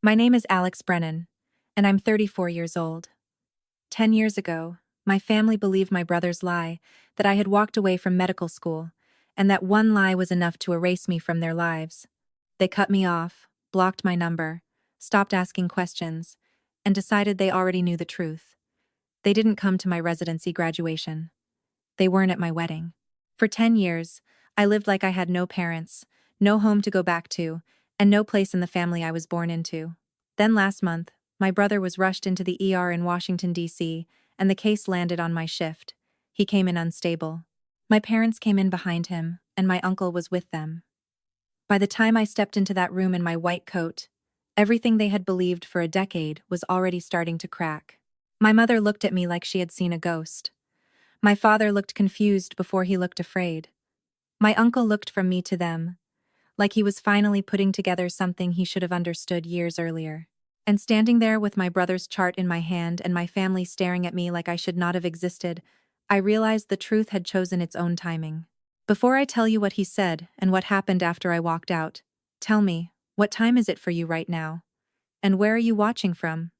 My name is Alex Brennan, and I'm 34 years old. 10 years ago, my family believed my brother's lie that I had walked away from medical school, and that one lie was enough to erase me from their lives. They cut me off, blocked my number, stopped asking questions, and decided they already knew the truth. They didn't come to my residency graduation. They weren't at my wedding. For 10 years, I lived like I had no parents, no home to go back to, and no place in the family I was born into. Then last month, my brother was rushed into the ER in Washington, D.C., and the case landed on my shift. He came in unstable. My parents came in behind him, and my uncle was with them. By the time I stepped into that room in my white coat, everything they had believed for a decade was already starting to crack. My mother looked at me like she had seen a ghost. My father looked confused before he looked afraid. My uncle looked from me to them, like he was finally putting together something he should have understood years earlier. And standing there with my brother's chart in my hand and my family staring at me like I should not have existed, I realized the truth had chosen its own timing. Before I tell you what he said and what happened after I walked out, tell me, what time is it for you right now? And where are you watching from?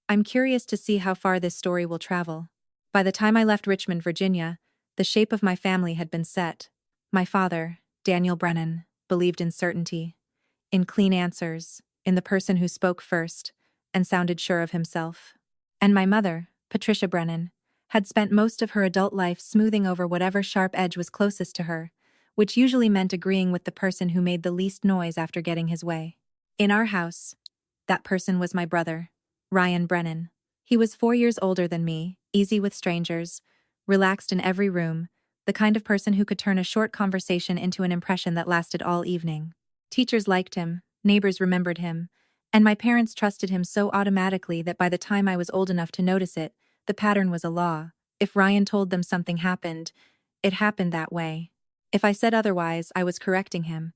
I'm curious to see how far this story will travel. By the time I left Richmond, Virginia, the shape of my family had been set. My father, Daniel Brennan, believed in certainty, in clean answers, in the person who spoke first and sounded sure of himself. And my mother, Patricia Brennan, had spent most of her adult life smoothing over whatever sharp edge was closest to her, which usually meant agreeing with the person who made the least noise after getting his way. In our house, that person was my brother, Ryan Brennan. He was 4 years older than me, easy with strangers, relaxed in every room, the kind of person who could turn a short conversation into an impression that lasted all evening. Teachers liked him, neighbors remembered him, and my parents trusted him so automatically that by the time I was old enough to notice it, the pattern was a law. If Ryan told them something happened, it happened that way. If I said otherwise, I was correcting him,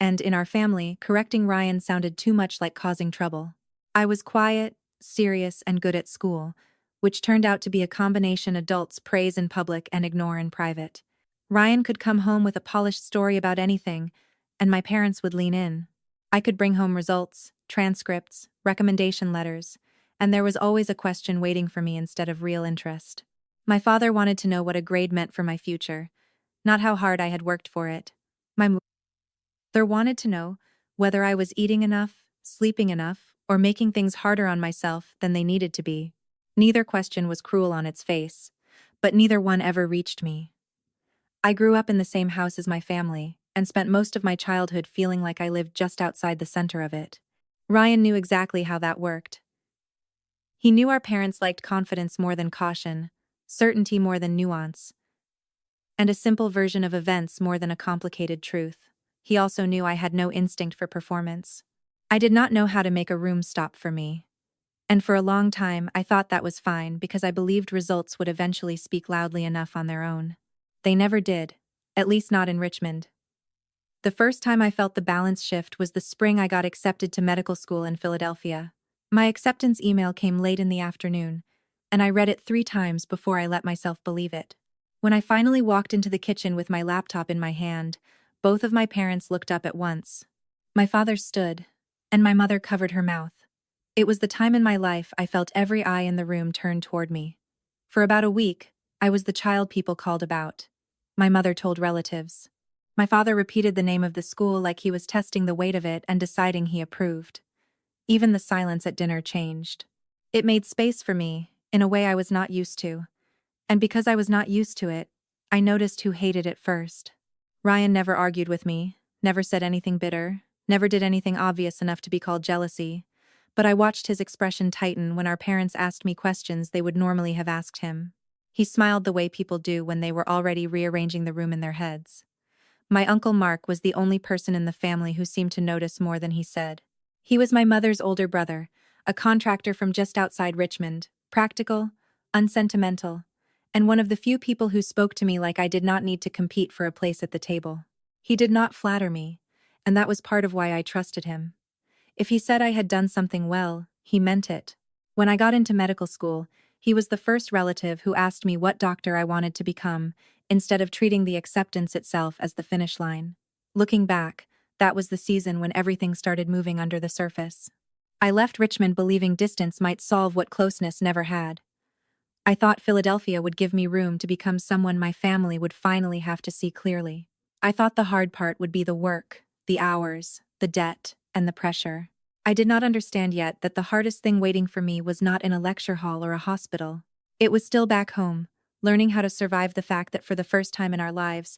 and in our family, correcting Ryan sounded too much like causing trouble. I was quiet, serious, and good at school, which turned out to be a combination adults praise in public and ignore in private. Ryan could come home with a polished story about anything, and my parents would lean in. I could bring home results, transcripts, recommendation letters, and there was always a question waiting for me instead of real interest. My father wanted to know what a grade meant for my future, not how hard I had worked for it. My mother wanted to know whether I was eating enough, sleeping enough, or making things harder on myself than they needed to be. Neither question was cruel on its face, but neither one ever reached me. I grew up in the same house as my family, and spent most of my childhood feeling like I lived just outside the center of it. Ryan knew exactly how that worked. He knew our parents liked confidence more than caution, certainty more than nuance, and a simple version of events more than a complicated truth. He also knew I had no instinct for performance. I did not know how to make a room stop for me. And for a long time, I thought that was fine because I believed results would eventually speak loudly enough on their own. They never did, at least not in Richmond. The first time I felt the balance shift was the spring I got accepted to medical school in Philadelphia. My acceptance email came late in the afternoon, and I read it 3 times before I let myself believe it. When I finally walked into the kitchen with my laptop in my hand, both of my parents looked up at once. My father stood, and my mother covered her mouth. It was the time in my life I felt every eye in the room turn toward me. For about a week, I was the child people called about. My mother told relatives. My father repeated the name of the school like he was testing the weight of it and deciding he approved. Even the silence at dinner changed. It made space for me, in a way I was not used to. And because I was not used to it, I noticed who hated it first. Ryan never argued with me, never said anything bitter, never did anything obvious enough to be called jealousy. But I watched his expression tighten when our parents asked me questions they would normally have asked him. He smiled the way people do when they were already rearranging the room in their heads. My Uncle Mark was the only person in the family who seemed to notice more than he said. He was my mother's older brother, a contractor from just outside Richmond, practical, unsentimental, and one of the few people who spoke to me like I did not need to compete for a place at the table. He did not flatter me, and that was part of why I trusted him. If he said I had done something well, he meant it. When I got into medical school, he was the first relative who asked me what doctor I wanted to become, instead of treating the acceptance itself as the finish line. Looking back, that was the season when everything started moving under the surface. I left Richmond believing distance might solve what closeness never had. I thought Philadelphia would give me room to become someone my family would finally have to see clearly. I thought the hard part would be the work, the hours, the debt, and the pressure. I did not understand yet that the hardest thing waiting for me was not in a lecture hall or a hospital. It was still back home, learning how to survive the fact that for the first time in our lives,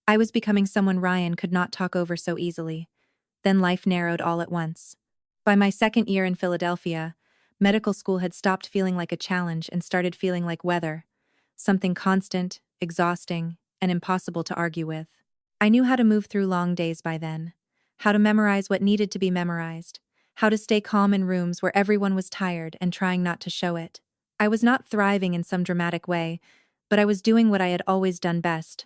I was becoming someone Ryan could not talk over so easily. Then life narrowed all at once. By my second year in Philadelphia, medical school had stopped feeling like a challenge and started feeling like weather, something constant, exhausting, and impossible to argue with. I knew how to move through long days by then, how to memorize what needed to be memorized, how to stay calm in rooms where everyone was tired and trying not to show it. I was not thriving in some dramatic way, but I was doing what I had always done best.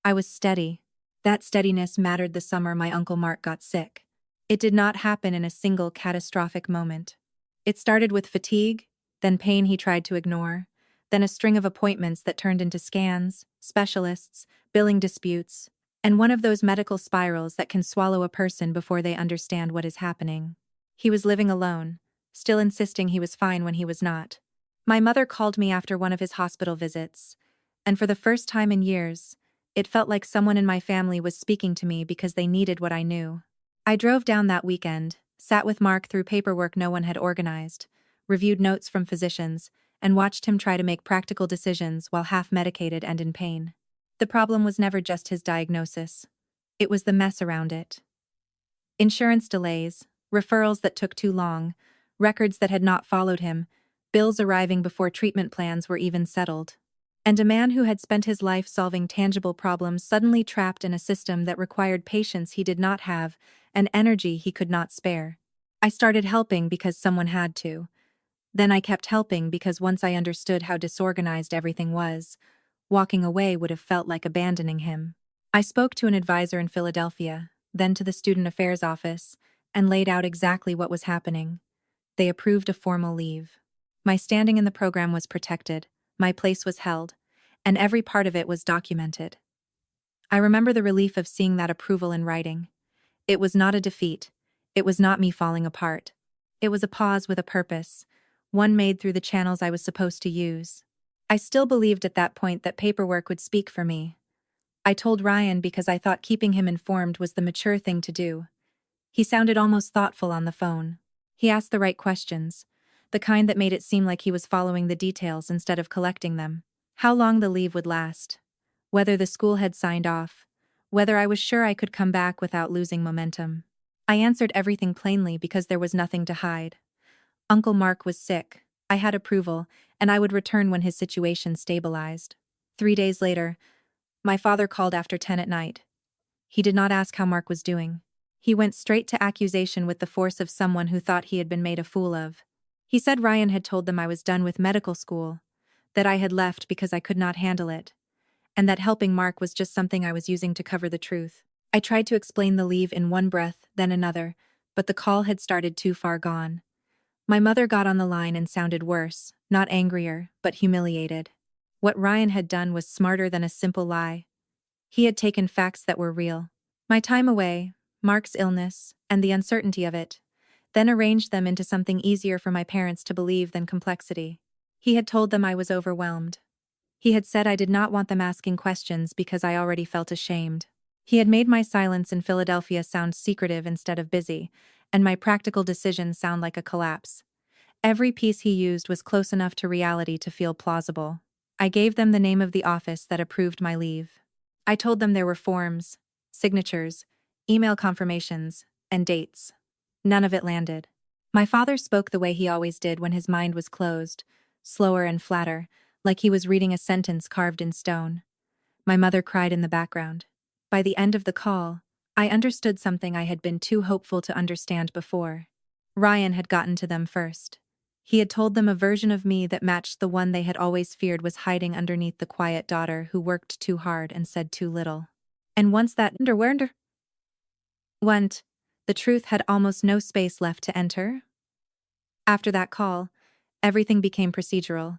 I was steady. That steadiness mattered the summer my Uncle Mark got sick. It did not happen in a single catastrophic moment. It started with fatigue, then pain he tried to ignore, then a string of appointments that turned into scans, specialists, billing disputes, and one of those medical spirals that can swallow a person before they understand what is happening. He was living alone, still insisting he was fine when he was not. My mother called me after one of his hospital visits, and for the first time in years, it felt like someone in my family was speaking to me because they needed what I knew. I drove down that weekend, sat with Mark through paperwork no one had organized, reviewed notes from physicians, and watched him try to make practical decisions while half-medicated and in pain. The problem was never just his diagnosis. It was the mess around it. Insurance delays, referrals that took too long, records that had not followed him, bills arriving before treatment plans were even settled. And a man who had spent his life solving tangible problems suddenly trapped in a system that required patience he did not have and energy he could not spare. I started helping because someone had to. Then I kept helping because once I understood how disorganized everything was, walking away would have felt like abandoning him. I spoke to an advisor in Philadelphia, then to the Student Affairs office, and laid out exactly what was happening. They approved a formal leave. My standing in the program was protected, my place was held, and every part of it was documented. I remember the relief of seeing that approval in writing. It was not a defeat. It was not me falling apart. It was a pause with a purpose, one made through the channels I was supposed to use. I still believed at that point that paperwork would speak for me. I told Ryan because I thought keeping him informed was the mature thing to do. He sounded almost thoughtful on the phone. He asked the right questions, the kind that made it seem like he was following the details instead of collecting them. How long the leave would last, whether the school had signed off, whether I was sure I could come back without losing momentum. I answered everything plainly because there was nothing to hide. Uncle Mark was sick, I had approval, and I would return when his situation stabilized. 3 days later, my father called after 10 at night. He did not ask how Mark was doing. He went straight to accusation with the force of someone who thought he had been made a fool of. He said Ryan had told them I was done with medical school, that I had left because I could not handle it, and that helping Mark was just something I was using to cover the truth. I tried to explain the leave in one breath, then another, but the call had started too far gone. My mother got on the line and sounded worse, not angrier, but humiliated. What Ryan had done was smarter than a simple lie. He had taken facts that were real. My time away, Mark's illness, and the uncertainty of it, then arranged them into something easier for my parents to believe than complexity. He had told them I was overwhelmed. He had said I did not want them asking questions because I already felt ashamed. He had made my silence in Philadelphia sound secretive instead of busy, and my practical decisions sound like a collapse. Every piece he used was close enough to reality to feel plausible. I gave them the name of the office that approved my leave. I told them there were forms, signatures, email confirmations, and dates. None of it landed. My father spoke the way he always did when his mind was closed, slower and flatter, like he was reading a sentence carved in stone. My mother cried in the background. By the end of the call, I understood something I had been too hopeful to understand before. Ryan had gotten to them first. He had told them a version of me that matched the one they had always feared was hiding underneath the quiet daughter who worked too hard and said too little. And once that went, the truth had almost no space left to enter. After that call, everything became procedural.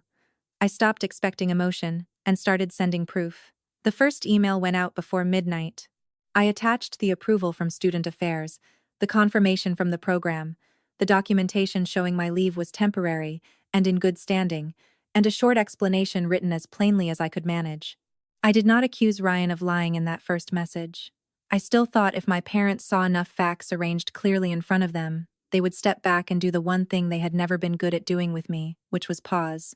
I stopped expecting emotion and started sending proof. The first email went out before midnight. I attached the approval from Student Affairs, the confirmation from the program, the documentation showing my leave was temporary and in good standing, and a short explanation written as plainly as I could manage. I did not accuse Ryan of lying in that first message. I still thought if my parents saw enough facts arranged clearly in front of them, they would step back and do the one thing they had never been good at doing with me, which was pause.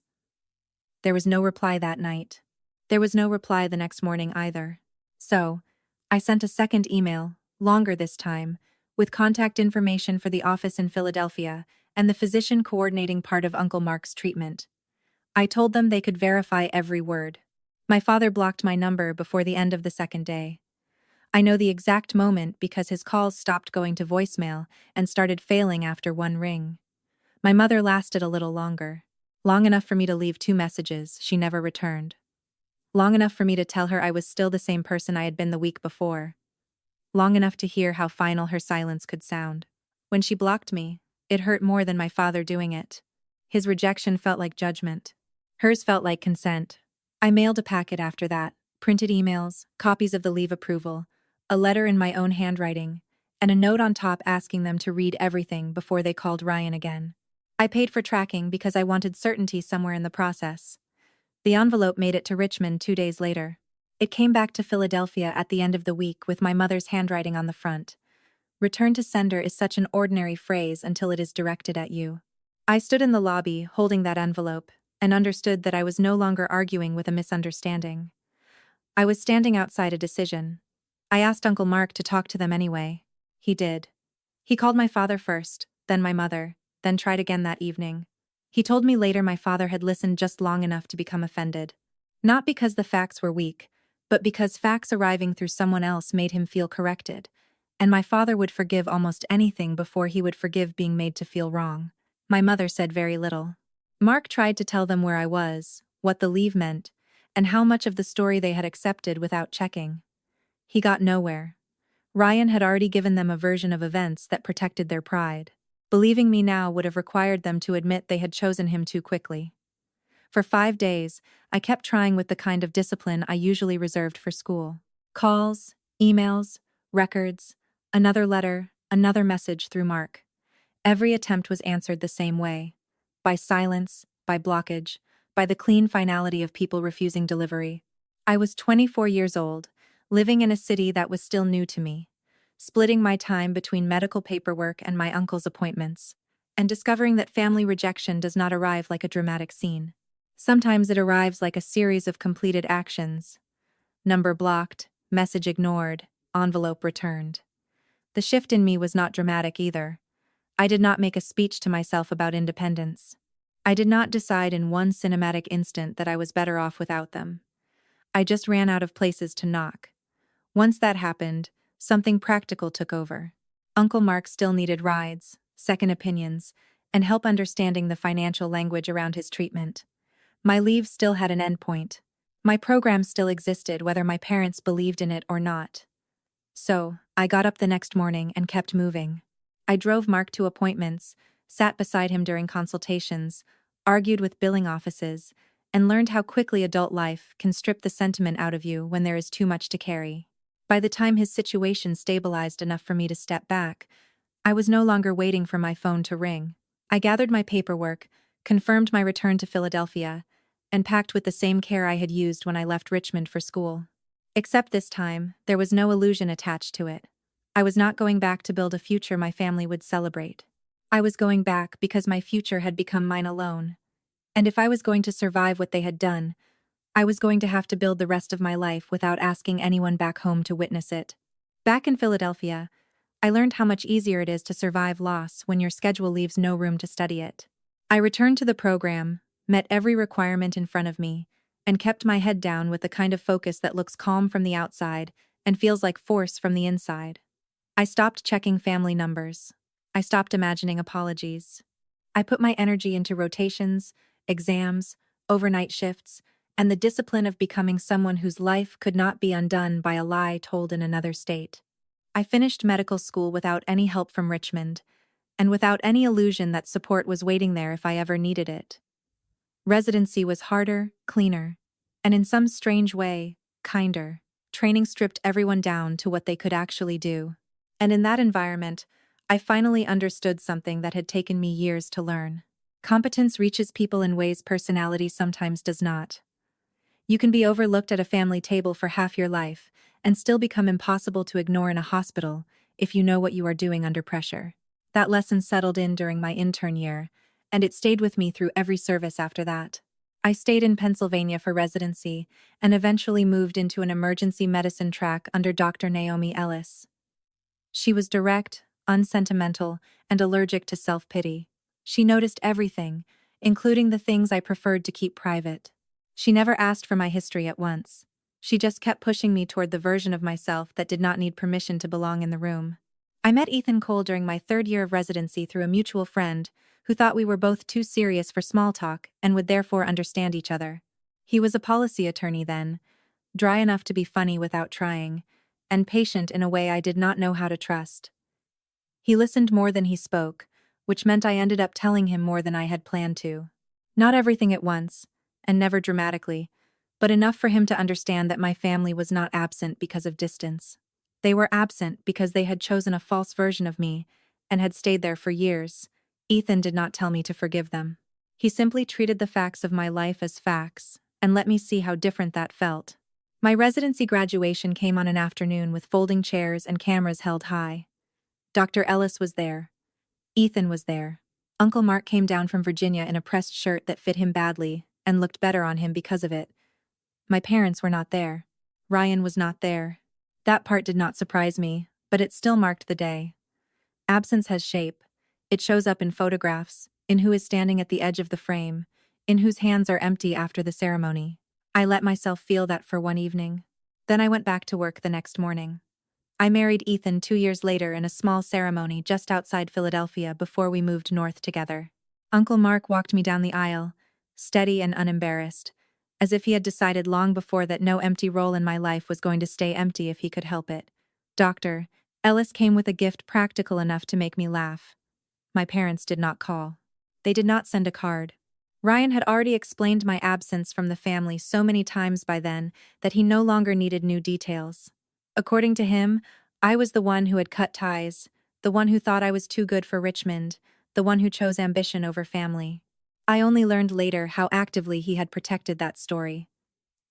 There was no reply that night. There was no reply the next morning either. So, I sent a second email, longer this time, with contact information for the office in Philadelphia and the physician coordinating part of Uncle Mark's treatment. I told them they could verify every word. My father blocked my number before the end of the second day. I know the exact moment because his calls stopped going to voicemail and started failing after one ring. My mother lasted a little longer. Long enough for me to leave 2 messages she never returned. Long enough for me to tell her I was still the same person I had been the week before. Long enough to hear how final her silence could sound. When she blocked me, it hurt more than my father doing it. His rejection felt like judgment. Hers felt like consent. I mailed a packet after that, printed emails, copies of the leave approval, a letter in my own handwriting, and a note on top asking them to read everything before they called Ryan again. I paid for tracking because I wanted certainty somewhere in the process. The envelope made it to Richmond 2 days later. It came back to Philadelphia at the end of the week with my mother's handwriting on the front. Return to sender is such an ordinary phrase until it is directed at you. I stood in the lobby, holding that envelope, and understood that I was no longer arguing with a misunderstanding. I was standing outside a decision. I asked Uncle Mark to talk to them anyway. He did. He called my father first, then my mother, then tried again that evening. He told me later my father had listened just long enough to become offended. Not because the facts were weak, but because facts arriving through someone else made him feel corrected, and my father would forgive almost anything before he would forgive being made to feel wrong. My mother said very little. Mark tried to tell them where I was, what the leave meant, and how much of the story they had accepted without checking. He got nowhere. Ryan had already given them a version of events that protected their pride. Believing me now would have required them to admit they had chosen him too quickly. For 5 days, I kept trying with the kind of discipline I usually reserved for school. Calls, emails, records, another letter, another message through Mark. Every attempt was answered the same way. By silence, by blockage, by the clean finality of people refusing delivery. I was 24 years old, living in a city that was still new to me, splitting my time between medical paperwork and my uncle's appointments, and discovering that family rejection does not arrive like a dramatic scene. Sometimes it arrives like a series of completed actions. Number blocked, message ignored, envelope returned. The shift in me was not dramatic either. I did not make a speech to myself about independence. I did not decide in one cinematic instant that I was better off without them. I just ran out of places to knock. Once that happened, something practical took over. Uncle Mark still needed rides, second opinions, and help understanding the financial language around his treatment. My leave still had an endpoint. My program still existed whether my parents believed in it or not. So, I got up the next morning and kept moving. I drove Mark to appointments, sat beside him during consultations, argued with billing offices, and learned how quickly adult life can strip the sentiment out of you when there is too much to carry. By the time his situation stabilized enough for me to step back, I was no longer waiting for my phone to ring. I gathered my paperwork, confirmed my return to Philadelphia, and packed with the same care I had used when I left Richmond for school. Except this time, there was no illusion attached to it. I was not going back to build a future my family would celebrate. I was going back because my future had become mine alone. And if I was going to survive what they had done, I was going to have to build the rest of my life without asking anyone back home to witness it. Back in Philadelphia, I learned how much easier it is to survive loss when your schedule leaves no room to study it. I returned to the program, met every requirement in front of me, and kept my head down with the kind of focus that looks calm from the outside and feels like force from the inside. I stopped checking family numbers. I stopped imagining apologies. I put my energy into rotations, exams, overnight shifts, and the discipline of becoming someone whose life could not be undone by a lie told in another state. I finished medical school without any help from Richmond, and without any illusion that support was waiting there if I ever needed it. Residency was harder, cleaner, and in some strange way, kinder. Training stripped everyone down to what they could actually do. And in that environment, I finally understood something that had taken me years to learn. Competence reaches people in ways personality sometimes does not. You can be overlooked at a family table for half your life and still become impossible to ignore in a hospital if you know what you are doing under pressure. That lesson settled in during my intern year, and it stayed with me through every service after that. I stayed in Pennsylvania for residency and eventually moved into an emergency medicine track under Dr. Naomi Ellis. She was direct, unsentimental, and allergic to self-pity. She noticed everything, including the things I preferred to keep private. She never asked for my history at once. She just kept pushing me toward the version of myself that did not need permission to belong in the room. I met Ethan Cole during my third year of residency through a mutual friend who thought we were both too serious for small talk and would therefore understand each other. He was a policy attorney then, dry enough to be funny without trying, and patient in a way I did not know how to trust. He listened more than he spoke, which meant I ended up telling him more than I had planned to. Not everything at once, and never dramatically, but enough for him to understand that my family was not absent because of distance. They were absent because they had chosen a false version of me and had stayed there for years. Ethan did not tell me to forgive them. He simply treated the facts of my life as facts and let me see how different that felt. My residency graduation came on an afternoon with folding chairs and cameras held high. Dr. Ellis was there. Ethan was there. Uncle Mark came down from Virginia in a pressed shirt that fit him badly and looked better on him because of it. My parents were not there. Ryan was not there. That part did not surprise me, but it still marked the day. Absence has shape. It shows up in photographs, in who is standing at the edge of the frame, in whose hands are empty after the ceremony. I let myself feel that for one evening. Then I went back to work the next morning. I married Ethan 2 years later in a small ceremony just outside Philadelphia before we moved north together. Uncle Mark walked me down the aisle, steady and unembarrassed, as if he had decided long before that no empty role in my life was going to stay empty if he could help it. Dr. Ellis came with a gift practical enough to make me laugh. My parents did not call. They did not send a card. Ryan had already explained my absence from the family so many times by then that he no longer needed new details. According to him, I was the one who had cut ties, the one who thought I was too good for Richmond, the one who chose ambition over family. I only learned later how actively he had protected that story.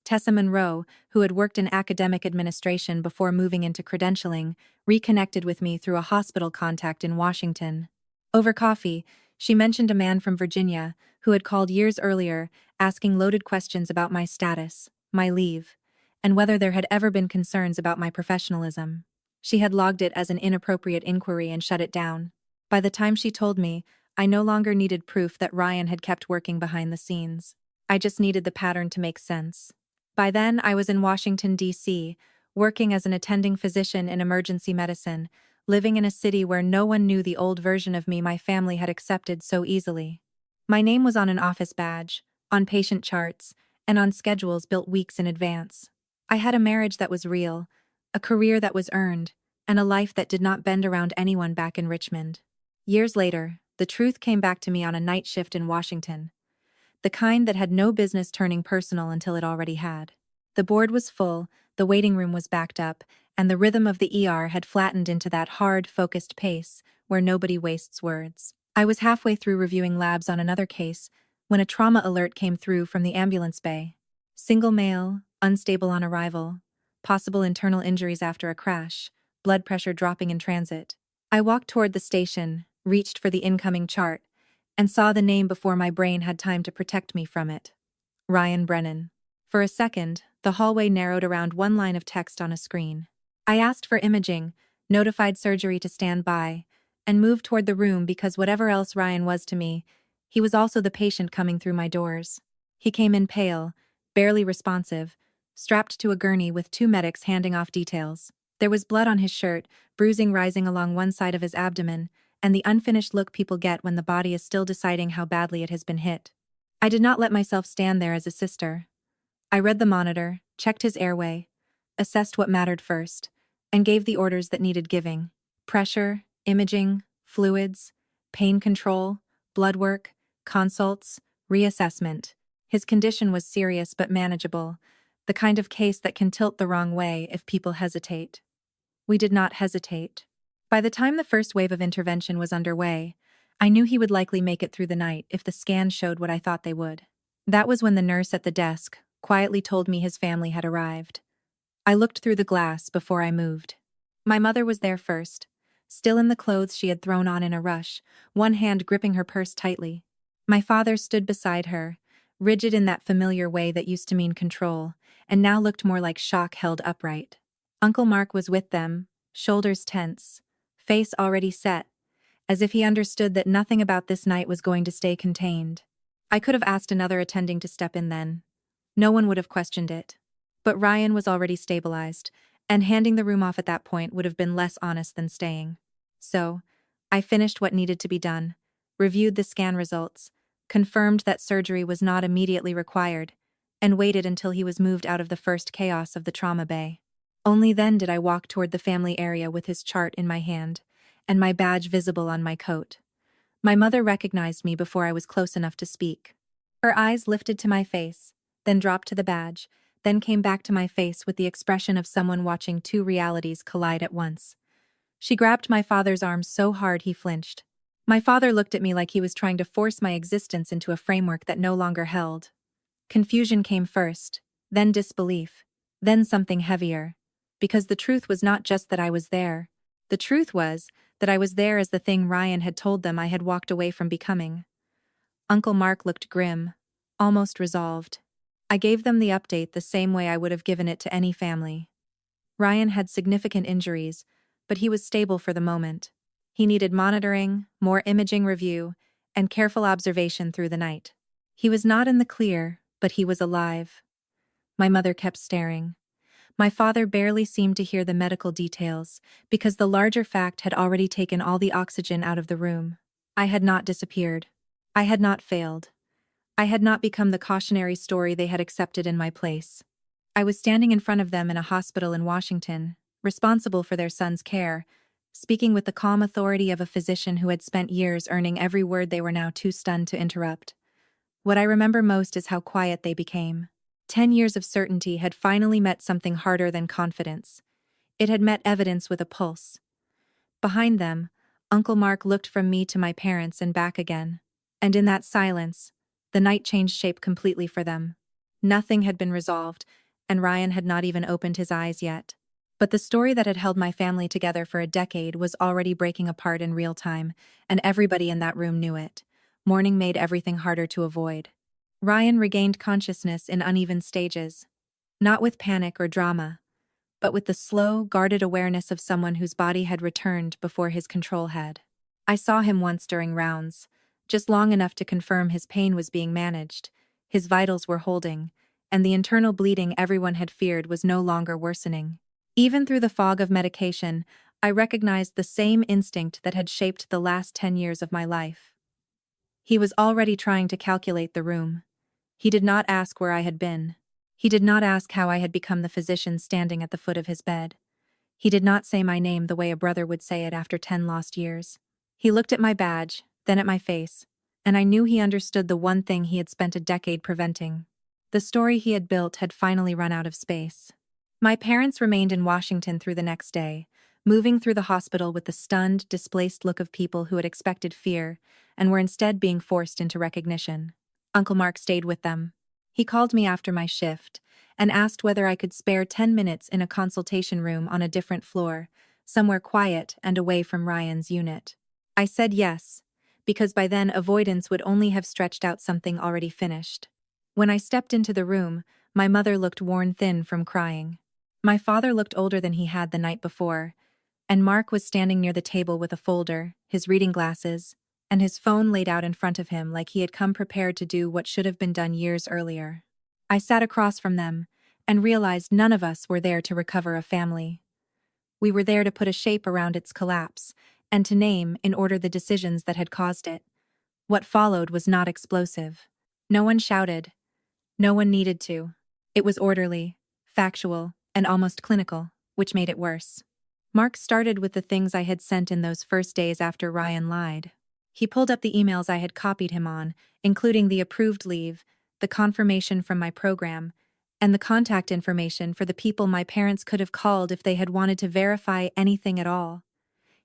Tessa Monroe, who had worked in academic administration before moving into credentialing, reconnected with me through a hospital contact in Washington. Over coffee, she mentioned a man from Virginia who had called years earlier asking loaded questions about my status, my leave, and whether there had ever been concerns about my professionalism. She had logged it as an inappropriate inquiry and shut it down. By the time she told me, I no longer needed proof that Ryan had kept working behind the scenes. I just needed the pattern to make sense. By then, I was in Washington, D.C., working as an attending physician in emergency medicine, living in a city where no one knew the old version of me my family had accepted so easily. My name was on an office badge, on patient charts, and on schedules built weeks in advance. I had a marriage that was real, a career that was earned, and a life that did not bend around anyone back in Richmond. Years later, the truth came back to me on a night shift in Washington. The kind that had no business turning personal until it already had. The board was full, the waiting room was backed up, and the rhythm of the ER had flattened into that hard, focused pace where nobody wastes words. I was halfway through reviewing labs on another case when a trauma alert came through from the ambulance bay. Single male, unstable on arrival, possible internal injuries after a crash, blood pressure dropping in transit. I walked toward the station, reached for the incoming chart, and saw the name before my brain had time to protect me from it. Ryan Brennan. For a second, the hallway narrowed around one line of text on a screen. I asked for imaging, notified surgery to stand by, and moved toward the room because whatever else Ryan was to me, he was also the patient coming through my doors. He came in pale, barely responsive, strapped to a gurney with 2 medics handing off details. There was blood on his shirt, bruising rising along one side of his abdomen, and the unfinished look people get when the body is still deciding how badly it has been hit. I did not let myself stand there as a sister. I read the monitor, checked his airway, assessed what mattered first, and gave the orders that needed giving. Pressure, imaging, fluids, pain control, blood work, consults, reassessment. His condition was serious but manageable, the kind of case that can tilt the wrong way if people hesitate. We did not hesitate. By the time the first wave of intervention was underway, I knew he would likely make it through the night if the scans showed what I thought they would. That was when the nurse at the desk quietly told me his family had arrived. I looked through the glass before I moved. My mother was there first, still in the clothes she had thrown on in a rush, one hand gripping her purse tightly. My father stood beside her, rigid in that familiar way that used to mean control, and now looked more like shock held upright. Uncle Mark was with them, shoulders tense, face already set, as if he understood that nothing about this night was going to stay contained. I could have asked another attending to step in then. No one would have questioned it. But Ryan was already stabilized, and handing the room off at that point would have been less honest than staying. So, I finished what needed to be done, reviewed the scan results, confirmed that surgery was not immediately required, and waited until he was moved out of the first chaos of the trauma bay. Only then did I walk toward the family area with his chart in my hand, and my badge visible on my coat. My mother recognized me before I was close enough to speak. Her eyes lifted to my face, then dropped to the badge, then came back to my face with the expression of someone watching two realities collide at once. She grabbed my father's arm so hard he flinched. My father looked at me like he was trying to force my existence into a framework that no longer held. Confusion came first, then disbelief, then something heavier. Because the truth was not just that I was there. The truth was that I was there as the thing Ryan had told them I had walked away from becoming. Uncle Mark looked grim, almost resolved. I gave them the update the same way I would have given it to any family. Ryan had significant injuries, but he was stable for the moment. He needed monitoring, more imaging review, and careful observation through the night. He was not in the clear, but he was alive. My mother kept staring. My father barely seemed to hear the medical details, because the larger fact had already taken all the oxygen out of the room. I had not disappeared. I had not failed. I had not become the cautionary story they had accepted in my place. I was standing in front of them in a hospital in Washington, responsible for their son's care, speaking with the calm authority of a physician who had spent years earning every word they were now too stunned to interrupt. What I remember most is how quiet they became. 10 years of certainty had finally met something harder than confidence. It had met evidence with a pulse. Behind them, Uncle Mark looked from me to my parents and back again. And in that silence, the night changed shape completely for them. Nothing had been resolved, and Ryan had not even opened his eyes yet. But the story that had held my family together for a decade was already breaking apart in real time, and everybody in that room knew it. Morning made everything harder to avoid. Ryan regained consciousness in uneven stages. Not with panic or drama, but with the slow, guarded awareness of someone whose body had returned before his control had. I saw him once during rounds, just long enough to confirm his pain was being managed, his vitals were holding, and the internal bleeding everyone had feared was no longer worsening. Even through the fog of medication, I recognized the same instinct that had shaped the last 10 years of my life. He was already trying to calculate the room. He did not ask where I had been. He did not ask how I had become the physician standing at the foot of his bed. He did not say my name the way a brother would say it after 10 lost years. He looked at my badge, then at my face, and I knew he understood the one thing he had spent a decade preventing. The story he had built had finally run out of space. My parents remained in Washington through the next day, moving through the hospital with the stunned, displaced look of people who had expected fear and were instead being forced into recognition. Uncle Mark stayed with them. He called me after my shift and asked whether I could spare 10 minutes in a consultation room on a different floor, somewhere quiet and away from Ryan's unit. I said yes, because by then avoidance would only have stretched out something already finished. When I stepped into the room, my mother looked worn thin from crying. My father looked older than he had the night before, and Mark was standing near the table with a folder, his reading glasses, and his phone laid out in front of him like he had come prepared to do what should have been done years earlier. I sat across from them and realized none of us were there to recover a family. We were there to put a shape around its collapse and to name in order the decisions that had caused it. What followed was not explosive. No one shouted. No one needed to. It was orderly, factual, and almost clinical, which made it worse. Mark started with the things I had sent in those first days after Ryan lied. He pulled up the emails I had copied him on, including the approved leave, the confirmation from my program, and the contact information for the people my parents could have called if they had wanted to verify anything at all.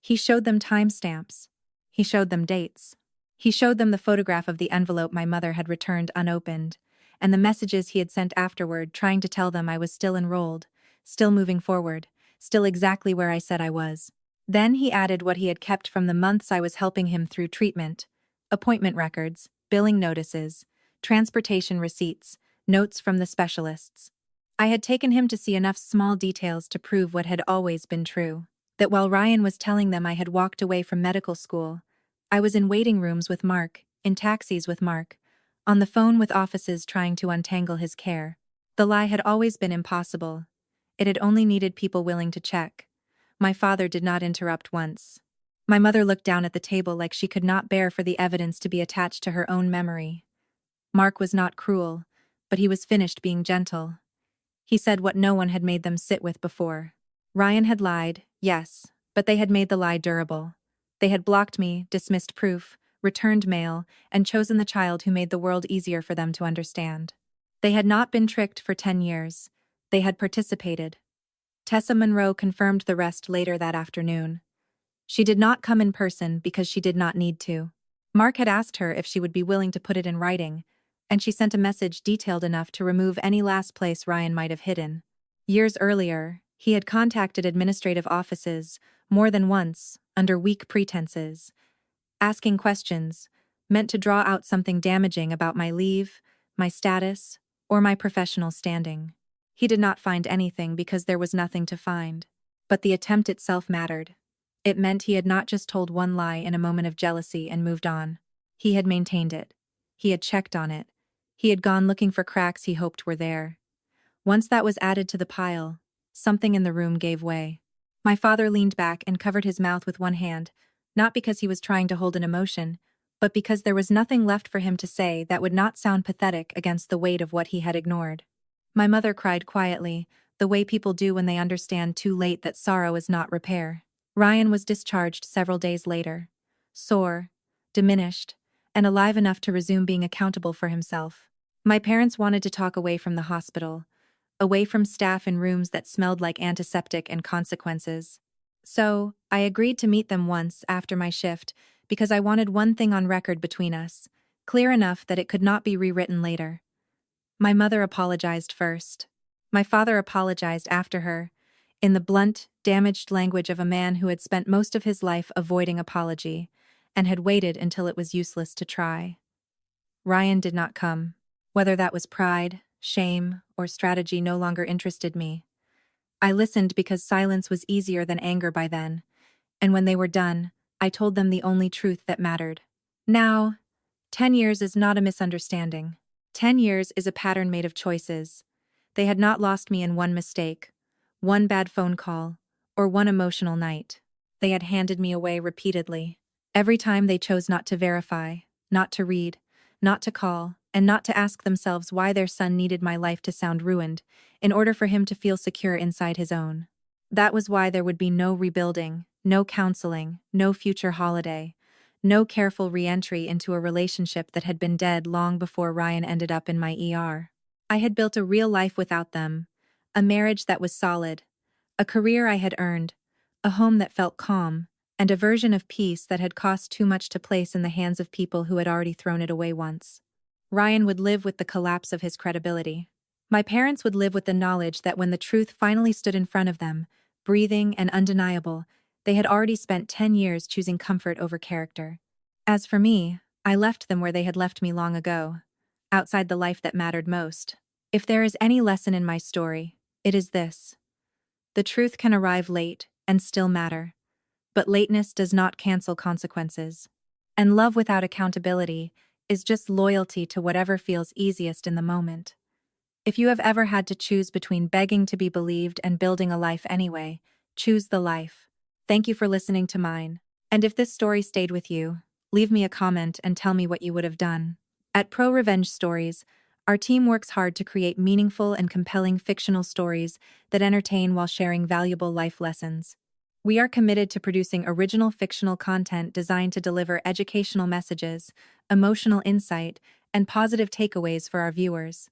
He showed them timestamps. He showed them dates. He showed them the photograph of the envelope my mother had returned unopened, and the messages he had sent afterward trying to tell them I was still enrolled, still moving forward, still exactly where I said I was. Then he added what he had kept from the months I was helping him through treatment: appointment records, billing notices, transportation receipts, notes from the specialists. I had taken him to see enough small details to prove what had always been true: that while Ryan was telling them I had walked away from medical school, I was in waiting rooms with Mark, in taxis with Mark, on the phone with offices trying to untangle his care. The lie had always been impossible. It had only needed people willing to check. My father did not interrupt once. My mother looked down at the table like she could not bear for the evidence to be attached to her own memory. Mark was not cruel, but he was finished being gentle. He said what no one had made them sit with before. Ryan had lied, yes, but they had made the lie durable. They had blocked me, dismissed proof, returned mail, and chosen the child who made the world easier for them to understand. They had not been tricked for 10 years. They had participated. Tessa Monroe confirmed the rest later that afternoon. She did not come in person because she did not need to. Mark had asked her if she would be willing to put it in writing, and she sent a message detailed enough to remove any last place Ryan might have hidden. Years earlier, he had contacted administrative offices, more than once, under weak pretenses, asking questions, meant to draw out something damaging about my leave, my status, or my professional standing. He did not find anything because there was nothing to find. But the attempt itself mattered. It meant he had not just told one lie in a moment of jealousy and moved on. He had maintained it. He had checked on it. He had gone looking for cracks he hoped were there. Once that was added to the pile, something in the room gave way. My father leaned back and covered his mouth with one hand, not because he was trying to hold an emotion, but because there was nothing left for him to say that would not sound pathetic against the weight of what he had ignored. My mother cried quietly, the way people do when they understand too late that sorrow is not repair. Ryan was discharged several days later, sore, diminished, and alive enough to resume being accountable for himself. My parents wanted to talk away from the hospital, away from staff in rooms that smelled like antiseptic and consequences. So, I agreed to meet them once after my shift because I wanted one thing on record between us, clear enough that it could not be rewritten later. My mother apologized first. My father apologized after her, in the blunt, damaged language of a man who had spent most of his life avoiding apology, and had waited until it was useless to try. Ryan did not come. Whether that was pride, shame, or strategy no longer interested me. I listened because silence was easier than anger by then, and when they were done, I told them the only truth that mattered. Now, 10 years is not a misunderstanding. 10 years is a pattern made of choices. They had not lost me in one mistake, one bad phone call, or one emotional night. They had handed me away repeatedly. Every time they chose not to verify, not to read, not to call, and not to ask themselves why their son needed my life to sound ruined, in order for him to feel secure inside his own. That was why there would be no rebuilding, no counseling, no future holiday, no careful re-entry into a relationship that had been dead long before Ryan ended up in my ER. I had built a real life without them, a marriage that was solid, a career I had earned, a home that felt calm, and a version of peace that had cost too much to place in the hands of people who had already thrown it away once. Ryan would live with the collapse of his credibility. My parents would live with the knowledge that when the truth finally stood in front of them, breathing and undeniable, they had already spent 10 years choosing comfort over character. As for me, I left them where they had left me long ago, outside the life that mattered most. If there is any lesson in my story, it is this: the truth can arrive late and still matter, but lateness does not cancel consequences. And love without accountability is just loyalty to whatever feels easiest in the moment. If you have ever had to choose between begging to be believed and building a life anyway, choose the life. Thank you for listening to mine. And if this story stayed with you, leave me a comment and tell me what you would have done. At Pro Revenge Stories, our team works hard to create meaningful and compelling fictional stories that entertain while sharing valuable life lessons. We are committed to producing original fictional content designed to deliver educational messages, emotional insight, and positive takeaways for our viewers.